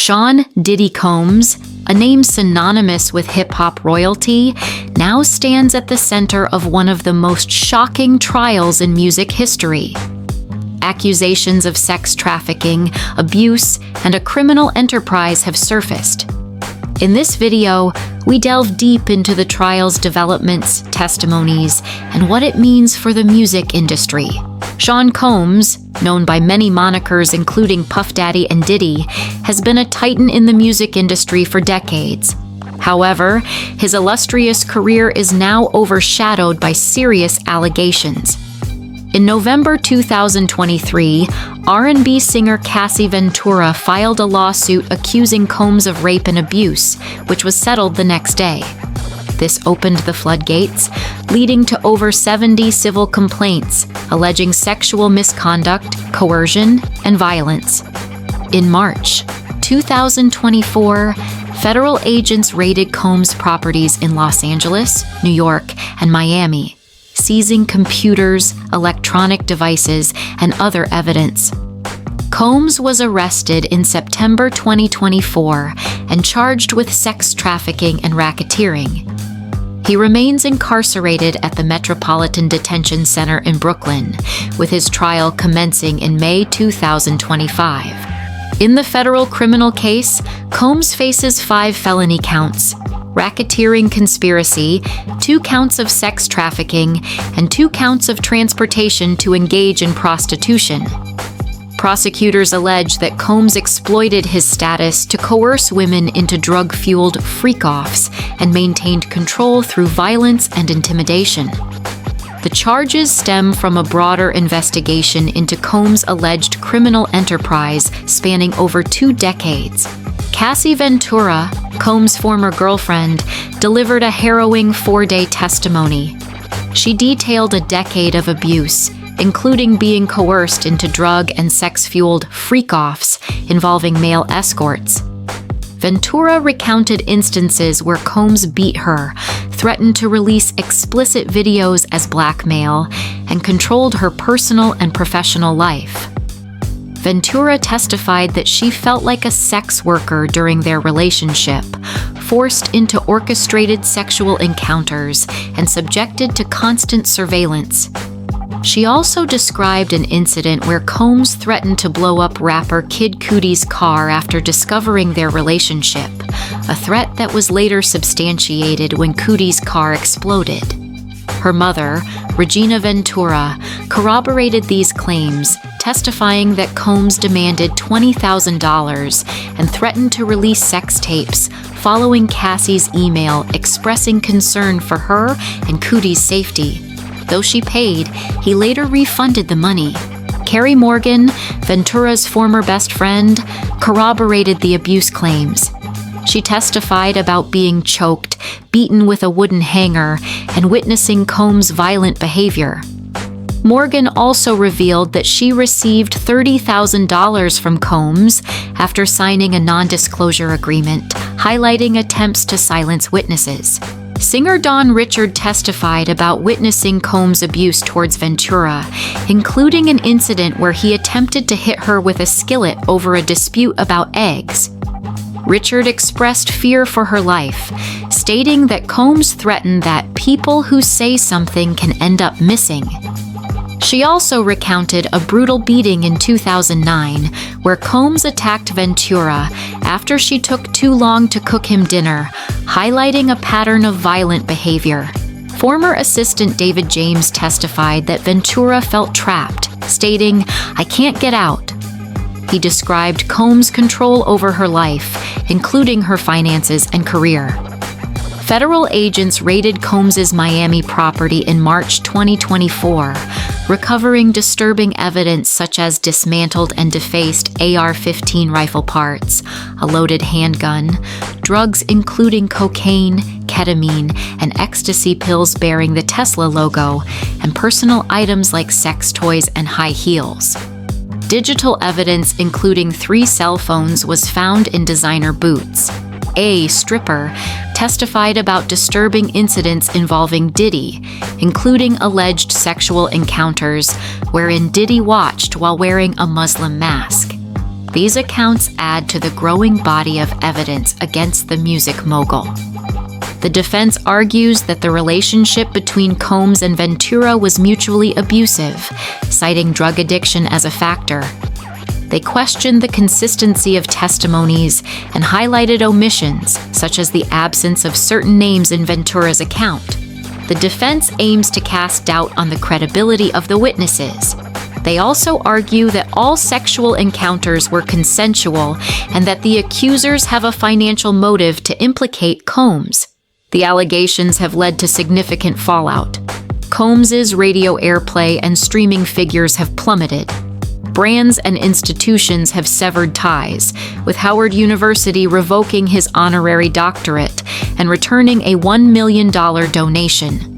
Sean "Diddy" Combs, a name synonymous with hip-hop royalty, now stands at the center of one of the most shocking trials in music history. Accusations of sex trafficking, abuse, and a criminal enterprise have surfaced. In this video, we delve deep into the trial's developments, testimonies, and what it means for the music industry. Sean Combs, known by many monikers including Puff Daddy and Diddy, has been a titan in the music industry for decades. However, his illustrious career is now overshadowed by serious allegations. In November 2023, R&B singer Cassie Ventura filed a lawsuit accusing Combs of rape and abuse, which was settled the next day. This opened the floodgates, leading to over 70 civil complaints alleging sexual misconduct, coercion, and violence. In March 2024, federal agents raided Combs' properties in Los Angeles, New York, and Miami, seizing computers, electronic devices, and other evidence. Combs was arrested in September 2024 and charged with sex trafficking and racketeering. He remains incarcerated at the Metropolitan Detention Center in Brooklyn, with his trial commencing in May 2025. In the federal criminal case, Combs faces 5 felony counts: racketeering conspiracy, 2 counts of sex trafficking, and 2 counts of transportation to engage in prostitution. Prosecutors allege that Combs exploited his status to coerce women into drug-fueled freak-offs and maintained control through violence and intimidation. The charges stem from a broader investigation into Combs' alleged criminal enterprise spanning over 2 decades. Cassie Ventura, Combs' former girlfriend, delivered a harrowing 4-day testimony. She detailed a decade of abuse, including being coerced into drug and sex-fueled freak-offs involving male escorts. Ventura recounted instances where Combs beat her, threatened to release explicit videos as blackmail, and controlled her personal and professional life. Ventura testified that she felt like a sex worker during their relationship, forced into orchestrated sexual encounters, and subjected to constant surveillance. She also described an incident where Combs threatened to blow up rapper Kid Cudi's car after discovering their relationship, a threat that was later substantiated when Cudi's car exploded. Her mother, Regina Ventura, corroborated these claims, testifying that Combs demanded $20,000 and threatened to release sex tapes following Cassie's email expressing concern for her and Cudi's safety. Though she paid, he later refunded the money. Kerry Morgan, Ventura's former best friend, corroborated the abuse claims. She testified about being choked, beaten with a wooden hanger, and witnessing Combs' violent behavior. Morgan also revealed that she received $30,000 from Combs after signing a non-disclosure agreement, highlighting attempts to silence witnesses. Singer Don Richard testified about witnessing Combs' abuse towards Ventura, including an incident where he attempted to hit her with a skillet over a dispute about eggs. Richard expressed fear for her life, stating that Combs threatened that people who say something can end up missing. She also recounted a brutal beating in 2009, where Combs attacked Ventura after she took too long to cook him dinner, highlighting a pattern of violent behavior. Former assistant David James testified that Ventura felt trapped, stating, "I can't get out." He described Combs' control over her life, including her finances and career. Federal agents raided Combs' Miami property in March 2024, recovering disturbing evidence such as dismantled and defaced AR-15 rifle parts, a loaded handgun, drugs including cocaine, ketamine, and ecstasy pills bearing the Tesla logo, and personal items like sex toys and high heels. Digital evidence including 3 cell phones was found in designer boots. A stripper testified about disturbing incidents involving Diddy, including alleged sexual encounters wherein Diddy watched while wearing a Muslim mask. These accounts add to the growing body of evidence against the music mogul. The defense argues that the relationship between Combs and Ventura was mutually abusive, citing drug addiction as a factor. They questioned the consistency of testimonies and highlighted omissions, such as the absence of certain names in Ventura's account. The defense aims to cast doubt on the credibility of the witnesses. They also argue that all sexual encounters were consensual and that the accusers have a financial motive to implicate Combs. The allegations have led to significant fallout. Combs's radio airplay and streaming figures have plummeted. Brands and institutions have severed ties, with Howard University revoking his honorary doctorate and returning a $1 million donation.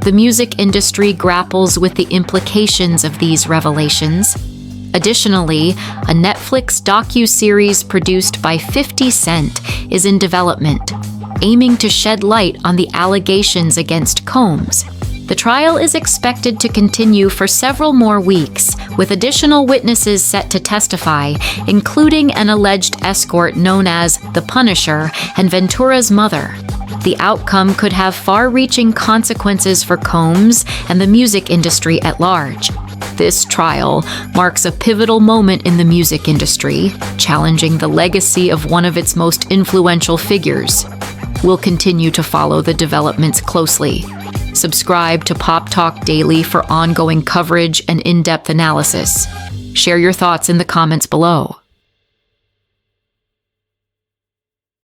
The music industry grapples with the implications of these revelations. Additionally, a Netflix docuseries produced by 50 Cent is in development, aiming to shed light on the allegations against Combs. The trial is expected to continue for several more weeks, with additional witnesses set to testify, including an alleged escort known as the Punisher and Ventura's mother. The outcome could have far-reaching consequences for Combs and the music industry at large. This trial marks a pivotal moment in the music industry, challenging the legacy of one of its most influential figures. We'll continue to follow the developments closely. Subscribe to PopTalk Daily for ongoing coverage and in-depth analysis. Share your thoughts in the comments below.